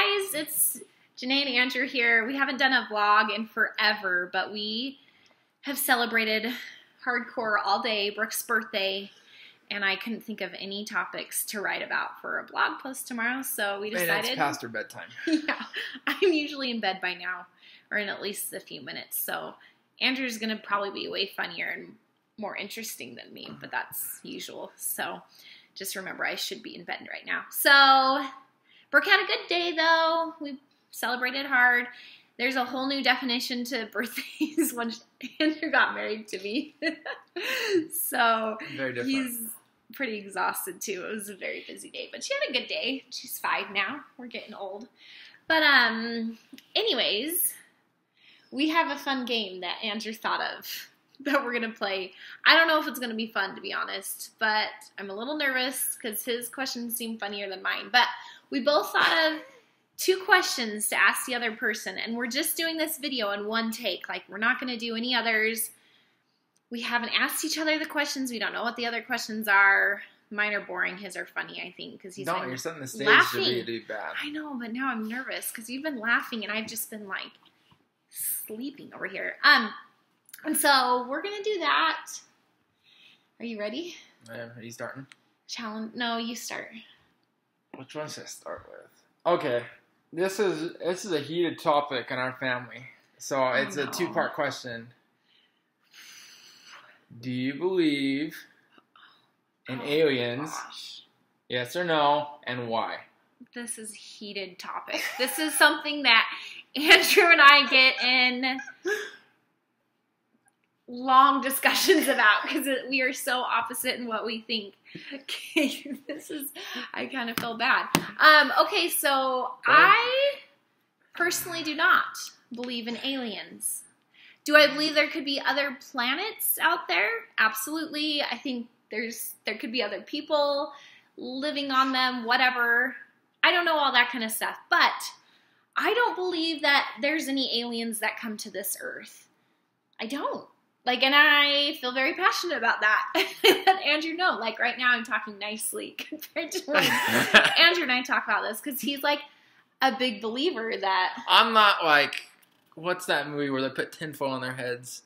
guys, it's Janae and Andrew here. We haven't done a vlog in forever, but we have celebrated hardcore all day, Brooke's birthday, and I couldn't think of any topics to write about for a blog post tomorrow, so we decided... And it's past her bedtime. Yeah, I'm usually in bed by now, or in at least a few minutes, so Andrew's going to probably be way funnier and more interesting than me, but that's usual, so just remember I should be in bed right now. So... Brooke had a good day, though. We celebrated hard. There's a whole new definition to birthdays when Andrew got married to me. So Very different. He's pretty exhausted, too. It was a very busy day. But she had a good day. She's 5 now. We're getting old. But anyways, we have a fun game that Andrew thought of that we're going to play. I don't know if it's going to be fun, to be honest. But I'm a little nervous because his questions seem funnier than mine. But... we both thought of 2 questions to ask the other person, and we're just doing this video in one take. Like, we're not going to do any others. We haven't asked each other the questions. We don't know what the other questions are. Mine are boring. His are funny, I think, because he's no, been you're setting the stage laughing. to be bad. I know, but now I'm nervous because you've been laughing, and I've just been, like, sleeping over here. And so we're going to do that. Are you ready? Are you starting? Challenge? No, you start. Which one should I start with? Okay, this is a heated topic in our family, so it's a 2-part question. Do you believe in aliens? Gosh. Yes or no, and why? This is a heated topic. This is something that Andrew and I get in long discussions about because we are so opposite in what we think. Okay, I kind of feel bad. Okay, so I personally do not believe in aliens. Do I believe there could be other planets out there? Absolutely. I think there could be other people living on them, whatever. I don't know all that kind of stuff, but I don't believe that there's any aliens that come to this earth. I don't. Like, and I feel very passionate about that. Let Andrew know. Like, right now I'm talking nicely compared to when Andrew and I talk about this because he's, like, a big believer that... I'm not, like... What's that movie where they put tinfoil on their heads?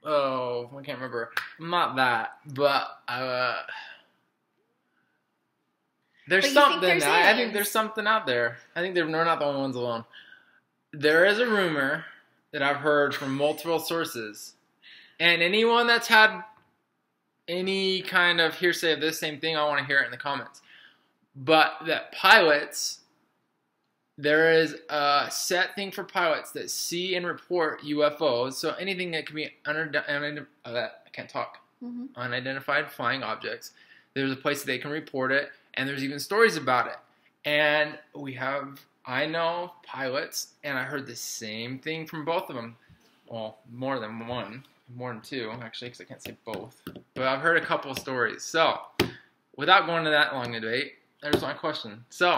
Oh, I can't remember. I'm not that, but... there's something. I think there's something out there. I think they're not the only ones alone. There is a rumor that I've heard from multiple sources... And anyone that's had any kind of hearsay of this same thing, I want to hear it in the comments. But that pilots, there is a set thing for pilots that see and report UFOs. So anything that can be unidentified flying objects. There's a place that they can report it, and there's even stories about it. And I know pilots, and I heard the same thing from both of them. Well, more than one. More than 2, actually, because I can't say both. But I've heard a couple of stories. So, without going to that long a debate, there's my question. So.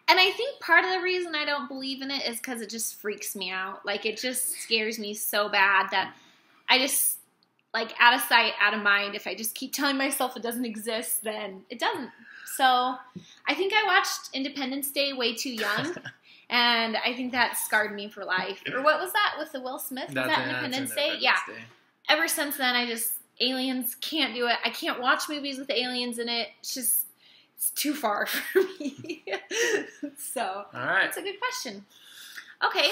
And I think part of the reason I don't believe in it is because it just freaks me out. Like, it just scares me so bad that I just, like, out of sight, out of mind. If I just keep telling myself it doesn't exist, then it doesn't. So, I think I watched Independence Day way too young. And I think that scarred me for life. Or what was that with the Will Smith? Was that Independence Day? Yeah. Ever since then, aliens can't do it. I can't watch movies with aliens in it. It's too far for me. So, all right. That's a good question. Okay.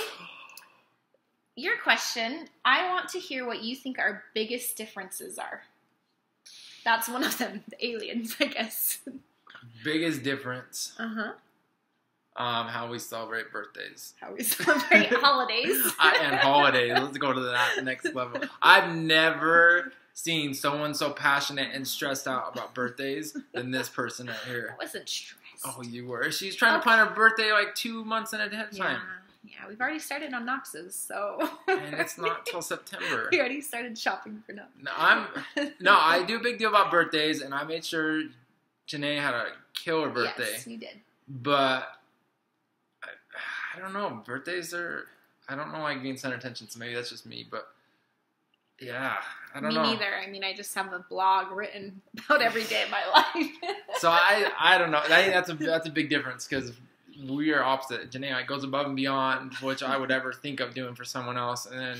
Your question, I want to hear what you think our biggest differences are. That's one of them, the aliens, I guess. Biggest difference. Uh-huh. How we celebrate birthdays. How we celebrate holidays. And holidays. Let's go to that next level. I've never seen someone so passionate and stressed out about birthdays than this person right here. I wasn't stressed. Oh, you were. She's trying to plan her birthday like 2 months in ahead of time. Yeah, we've already started on Knox's, so. And it's not till September. We already started shopping for Knox. No, I do a big deal about birthdays, and I made sure Janae had a killer birthday. Yes, you did. But I don't know. Birthdays are... I don't know why getting center attention, so maybe that's just me, but yeah, I don't know. Me neither. I mean, I just have a blog written about every day of my life. So I don't know. I think that's a big difference because we are opposite. Janae like goes above and beyond which I would ever think of doing for someone else, and then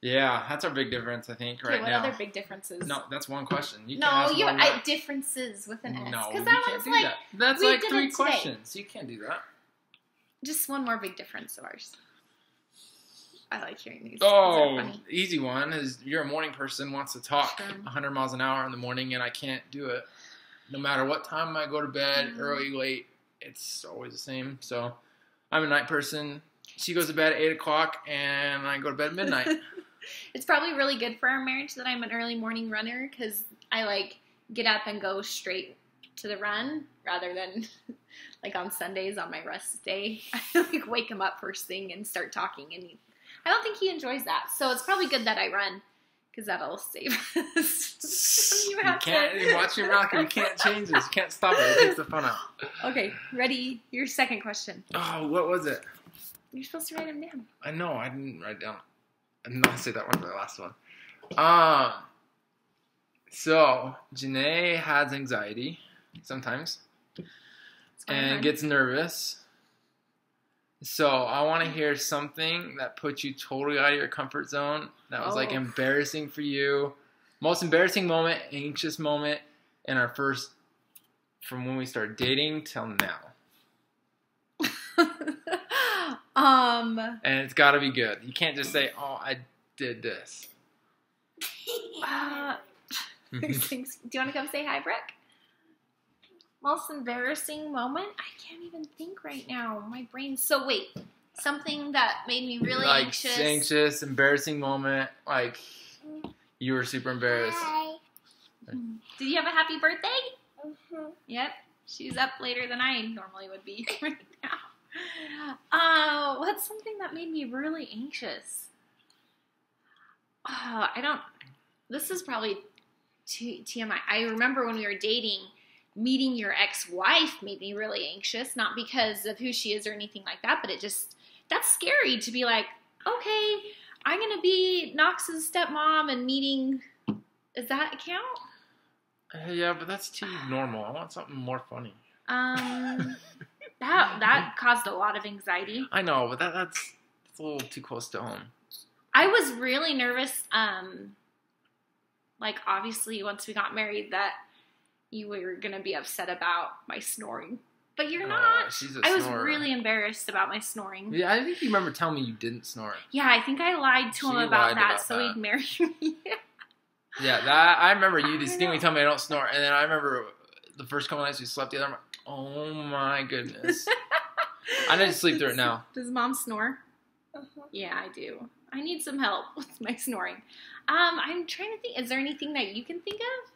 yeah, that's our big difference, I think, right now. What other big differences? No, that's one question. Differences with an S. No, because that one's like that. That's like 3 questions. You can't do that. Just one more big difference of ours. I like hearing these. Oh, easy one is you're a morning person, wants to talk Sure. 100 miles an hour in the morning, and I can't do it. No matter what time I go to bed, early, late, it's always the same. So I'm a night person. She goes to bed at 8 o'clock, and I go to bed at midnight. It's probably really good for our marriage that I'm an early morning runner because I like get up and go straight to the run rather than like on Sundays on my rest day. I like wake him up first thing and start talking, and I don't think he enjoys that. So it's probably good that I run because that'll save us. You can't watch your mouth. You can't change this. You can't stop it. It takes the fun out. Okay, ready? Your second question. Oh, what was it? You're supposed to write them down. I know. I didn't write down. I did not say that one for the last one. So Janae has anxiety sometimes and gets nervous. So I want to hear something that puts you totally out of your comfort zone. That was like embarrassing for you. Most embarrassing moment, anxious moment in our first, from when we started dating till now. And it's got to be good. You can't just say, "Oh, I did this." Do you want to come say hi, Brooke? Most embarrassing moment? I can't even think right now. My brain's so something that made me really anxious. Like anxious, embarrassing moment. Like you were super embarrassed. Hi. Did you have a happy birthday? Mm-hmm. Yep. She's up later than I normally would be right now. What's something that made me really anxious? This is probably TMI. I remember when we were dating, meeting your ex-wife made me really anxious, not because of who she is or anything like that, but that's scary to be like, okay, I'm going to be Knox's stepmom and meeting, does that count? Yeah, but that's too normal. I want something more funny. That caused a lot of anxiety. I know, but that's a little too close to home. I was really nervous, like obviously once we got married that you were going to be upset about my snoring. But you're not. She's a I was snorer. really embarrassed about my snoring. Yeah, I think you remember telling me you didn't snore. Yeah, I think I lied to him about that so he'd marry me. Yeah, I remember you distinctly telling me I don't snore. And then I remember the first couple nights we slept together, I'm like, oh my goodness. I need to sleep through it now. Does Mom snore? Uh-huh. Yeah, I do. I need some help with my snoring. I'm trying to think. Is there anything that you can think of?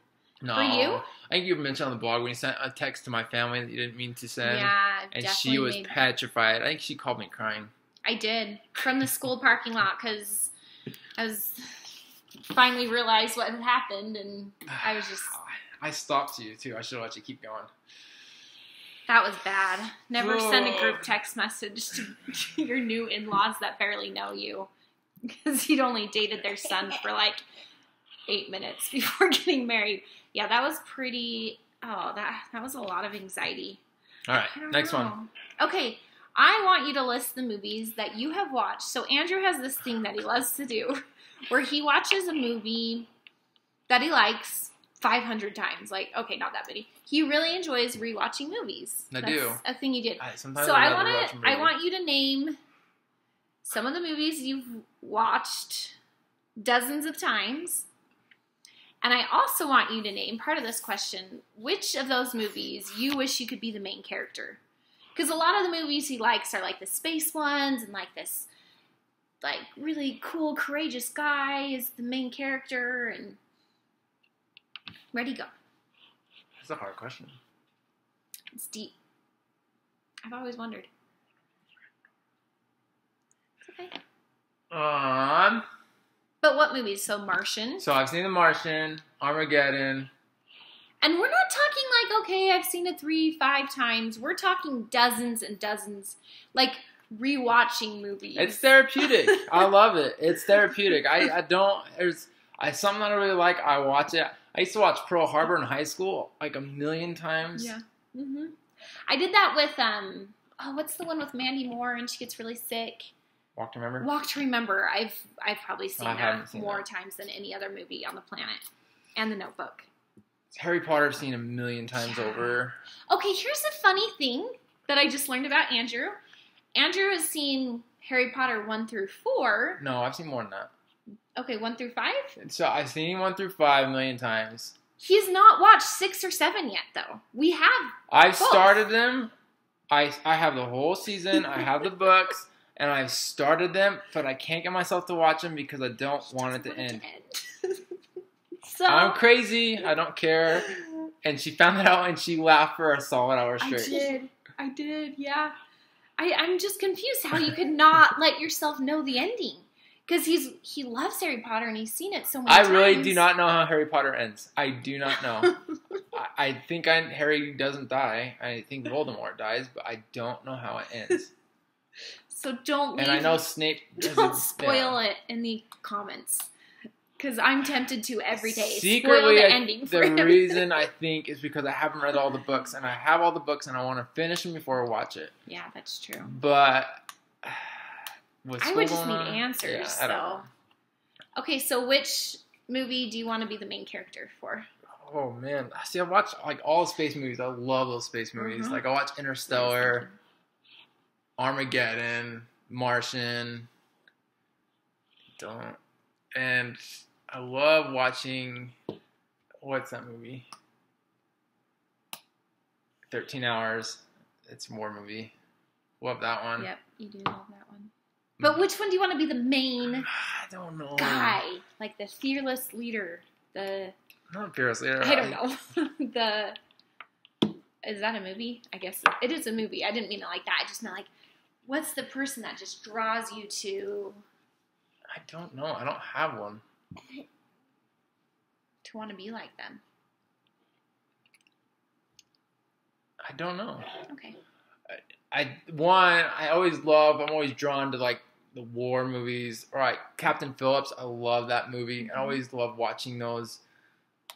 No. For you? I think you mentioned on the blog when you sent a text to my family that you didn't mean to send. Yeah, and she was petrified. I think she called me crying. I did. From the school parking lot because I was finally realized what had happened and I was just... I stopped you too. I should have let you keep going. That was bad. Never send a group text message to your new in-laws that barely know you. Because you'd only dated their son for like 8 minutes before getting married. Yeah, that was pretty... Oh, that was a lot of anxiety. All right, next one. Okay, I want you to list the movies that you have watched. So Andrew has this thing that he loves to do where he watches a movie that he likes 500 times. Like, okay, not that many. He really enjoys rewatching movies. That's a thing you did. Sometimes so I want you to name some of the movies you've watched dozens of times. And I also want you to name, part of this question, which of those movies you wish you could be the main character. Because a lot of the movies he likes are like the space ones and like this like really cool, courageous guy is the main character. And ready, go. That's a hard question. It's deep. I've always wondered. It's okay. But what movies? So Martian. So I've seen The Martian, Armageddon. And we're not talking like, okay, I've seen it 3-5 times. We're talking dozens and dozens. Like rewatching movies. It's therapeutic. I love it. It's therapeutic. I don't, there's something I really like. I watch it. I used to watch Pearl Harbor in high school like a million times. Yeah. Mm-hmm. I did that with what's the one with Mandy Moore and she gets really sick? Walk to Remember? Walk to Remember. I've probably seen that more that. times than any other movie on the planet. And The Notebook. Harry Potter I've seen a million times over. Okay, here's a funny thing that I just learned about Andrew. Andrew has seen Harry Potter 1 through 4. No, I've seen more than that. Okay, 1 through 5? So I've seen 1 through 5 a million times. He's not watched 6 or 7 yet, though. We have. I've started them. I have the whole season. I have the books. And I've started them, but I can't get myself to watch them because I don't want it to end. So, I'm crazy. I don't care. And she found that out and she laughed for a solid hour straight. I did, yeah. I'm just confused how you could not let yourself know the ending. Because he loves Harry Potter and he's seen it so many times. I really do not know how Harry Potter ends. I do not know. I think Harry doesn't die. I think Voldemort dies, but I don't know how it ends. So don't leave. And I know Snape. Don't spoil it in the comments. Because I'm tempted to every day. Secretly, spoil the ending for the reason I think is because I haven't read all the books. And I have all the books and I want to finish them before I watch it. Yeah, that's true. But I would just need answers. Yeah, I don't know. Okay, so which movie do you want to be the main character for? Oh, man. See, I watch like all the space movies. I love those space movies. Like I watch Interstellar, Armageddon, Martian. And I love watching, what's that movie? 13 Hours. It's a war movie. Love that one. Yep, you do love that one. But which one do you want to be the main I don't know. guy? Like the fearless leader? Not fearless leader. I don't know. Is that a movie? I guess it is a movie. I didn't mean it like that. I just meant like, what's the person that just draws you to? I don't know. I don't have one. To want to be like them. I don't know. Okay. I'm always drawn to like the war movies. Or like Captain Phillips, I love that movie. I always love watching those,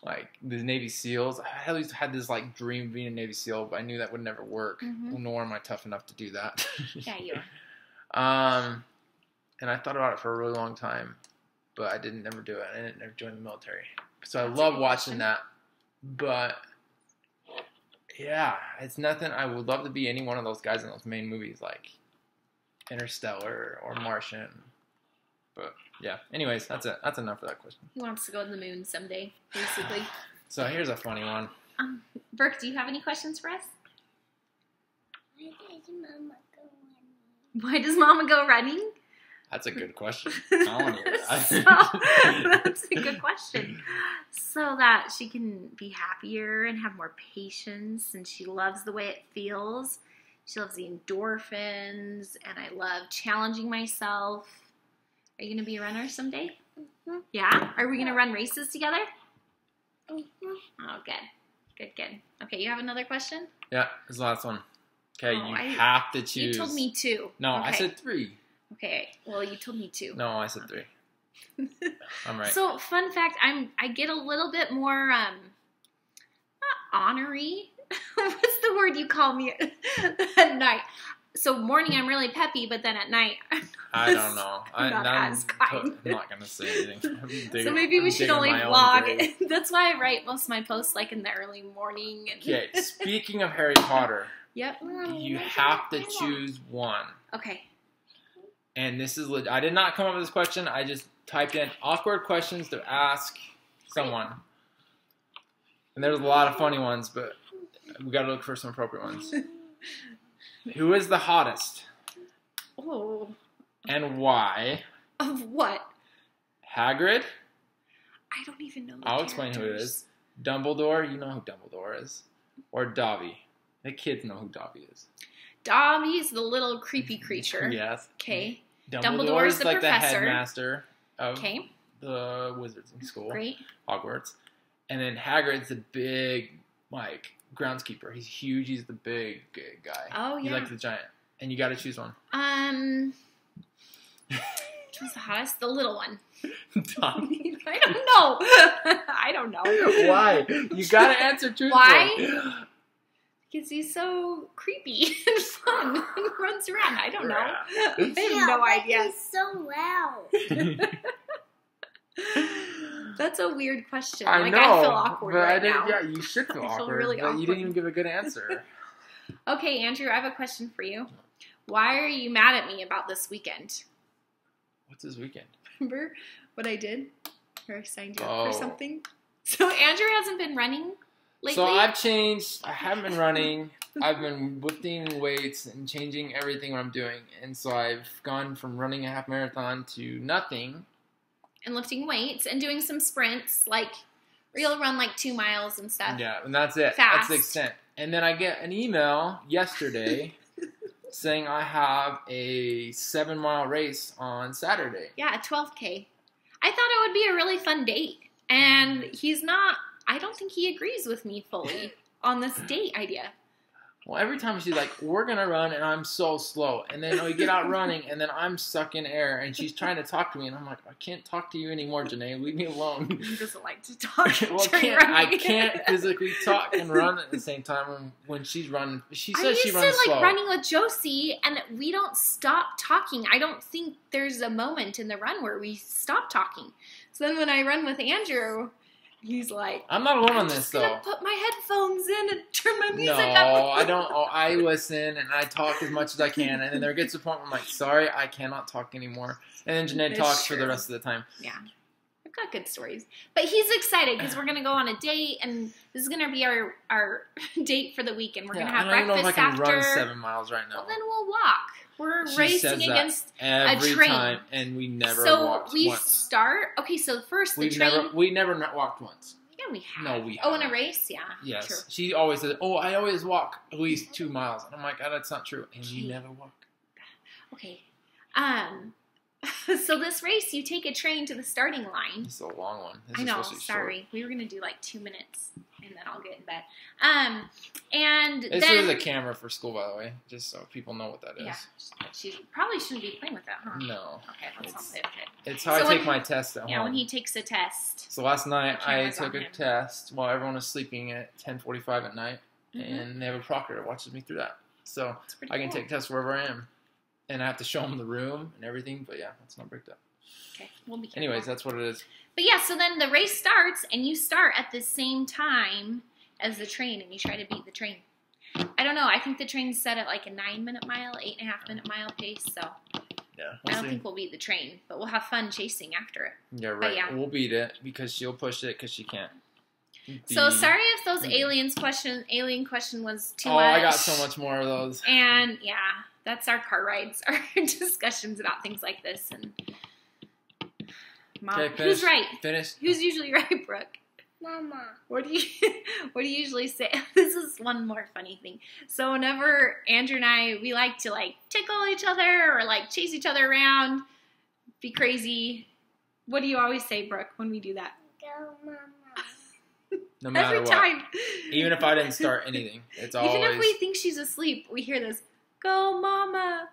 like the Navy SEALs. I always had this like dream of being a Navy SEAL, but I knew that would never work. Nor am I tough enough to do that. Yeah, you are. And I thought about it for a really long time, but I didn't never do it. I didn't never join the military. So I love watching that. But yeah, it's nothing. I would love to be any one of those guys in those main movies like Interstellar or Martian. But yeah, anyways, that's it. That's enough for that question. He wants to go to the moon someday, basically. So here's a funny one. Burke, do you have any questions for us? Why does Mama go running? That's a good question. I want to hear that. That's a good question. So that she can be happier and have more patience, and she loves the way it feels. She loves the endorphins, and I love challenging myself. Are you going to be a runner someday? Mm-hmm. Yeah? Are we going to run races together? Mm-hmm. Oh, good. Good. Okay, you have another question? Yeah, this is the last one. Okay, you have to choose. You told me 2. No, okay. I said 3. Okay, well, you told me 2. No, I said 3. I'm right. So, fun fact, I get a little bit more, not honorary. What's the word you call me at night? So, morning I'm really peppy, but then at night I don't know. I'm not going to say anything. So maybe we should only vlog. That's why I write most of my posts like in the early morning. Okay, speaking of Harry Potter. Yep. You have to choose one. Okay. And this is I did not come up with this question. I just typed in awkward questions to ask someone. And there's a lot of funny ones, but we got to look for some appropriate ones. Who is the hottest? Oh. And why? Of what? Hagrid? I don't even know. I'll explain who it is. Dumbledore, you know who Dumbledore is. Or Dobby. The kids know who Dobby is. Dobby's the little creepy creature. Yes. Okay. Dumbledore is the like professor. the headmaster of the Wizarding School. Great. Hogwarts. And then Hagrid's the big, like, groundskeeper. He's huge. He's the big guy. Oh, yeah. He's like the giant. And you got to choose one. Who's the hottest? The little one. Dobby? I don't know. Why? You got to answer truthfully. Why? Because he's so creepy and fun and runs around. I don't know. I have no but idea. He's so loud. That's a weird question. I know. I feel awkward but right now. Yeah, you should feel I feel awkward. really but you awkward. didn't even give a good answer. Okay, Andrew, I have a question for you. Why are you mad at me about this weekend? What's this weekend? Remember what I did? Or I signed you up for Oh. something? So Andrew hasn't been running lately? So I've changed. I haven't been running. I've been lifting weights and changing everything what I'm doing. And so I've gone from running a half marathon to nothing. And lifting weights and doing some sprints. Like, you'll run like 2 miles and stuff. Yeah, and that's it. Fast. That's the extent. And then I get an email yesterday saying I have a 7-mile race on Saturday. Yeah, a 12K. I thought it would be a really fun date. And he's not, I don't think he agrees with me fully on this date idea. Well, every time she's like, we're going to run, and I'm so slow. And then we get out running, and then I'm stuck in air, and she's trying to talk to me. And I'm like, I can't talk to you anymore, Janae. Leave me alone. He doesn't like to talk Well, during I running. can't physically talk and run at the same time when she's running. She I says used she to runs like slow. running with Josie, and we don't stop talking. I don't think there's a moment in the run where we stop talking. So then when I run with Andrew, he's like, I'm not alone on I'm this, just though. gonna put my headphones in and turn my music No, up. I don't. Oh, I listen and I talk as much as I can, and then there gets a point where I'm like, sorry, I cannot talk anymore. And then Janae That's talks for true. the rest of the time. Yeah. I've got good stories. But he's excited because we're going to go on a date, and this is going to be our date for the weekend. We're going to have I don't even know breakfast if I can after. run 7 miles right now. Well, then we'll walk. We're She racing says that against every a train. time, and we never so walked we once. start. Okay, so first the We've train. we never walked once. Yeah, we have. No, we Oh, in a haven't. race? Yeah. Yes. True. She always says, oh, I always walk at least 2 miles. And I'm like, oh, that's not true. And you Okay. never walk. Okay. So this race, you take a train to the starting line. This is a long one. This I is know. supposed to be short. Sorry, we were gonna do like 2 minutes, and then I'll get in bed. And This then is a camera for school, by the way, just so people know what that is. yeah, she probably shouldn't be playing with that, huh? No. Okay, let's not play with it. It's how So I when- take my test at Yeah, home. when he takes a test. So last night The I camera's took on a him. test while everyone was sleeping at 10:45 at night, Mhm. and they have a proctor that watches me through that. So It's pretty I can cool. take tests wherever I am, and I have to show them the room and everything. But yeah, it's not bricked up. Okay, we'll be careful. Anyways, that's what it is. But yeah, so then the race starts, and you start at the same time as the train, and you try to beat the train. I don't know. I think the train's set at like a 9-minute mile, 8.5-minute mile pace. So Yeah, I we'll don't see. think we'll beat the train, but we'll have fun chasing after it. Yeah, right. yeah. We'll beat it because she'll push it because she can't. So be- sorry if those alien question was too Oh, much. I got so much more of those. And yeah, that's our car rides, our discussions about things like this. And Mom, Okay, who's finish. right? Finish. Who's usually right, Brooke? Mama. What do you usually say? This is one more funny thing. So whenever Andrew and I, we like to like tickle each other or like chase each other around, be crazy. What do you always say, Brooke, when we do that? Go, Mama. No matter Every what. time. Even if I didn't start anything, it's always Even if we think she's asleep, we hear this, "Go, Mama."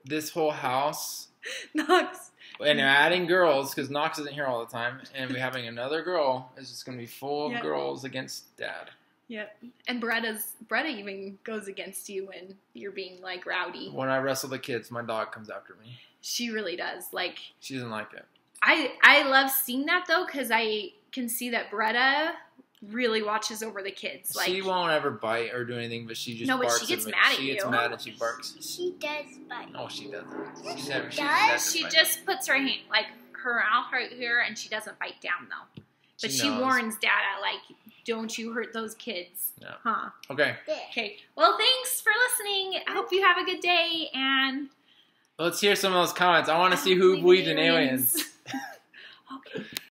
this whole house. Knox. And adding girls because Knox isn't here all the time, and we're having another girl. It's just going to be full of Yep. girls against Dad. Yep. And Bretta even goes against you when you're being like rowdy. When I wrestle the kids, my dog comes after me. She really does. Like She doesn't like it. I love seeing that though because I can see that Bretta really watches over the kids. Like She won't ever bite or do anything, but she just No, but barks she gets me. mad at She gets you. mad and she barks. She does bite. No, she doesn't. Yes, She never. she She, does. never she bites. just puts her hand like her mouth right here and she doesn't bite down though. But she knows. warns Dada like, don't you hurt those kids. Yeah. Huh. Okay, Okay. Well, thanks for listening. I hope you have a good day and let's hear some of those comments. I want to see who believed in aliens. Okay.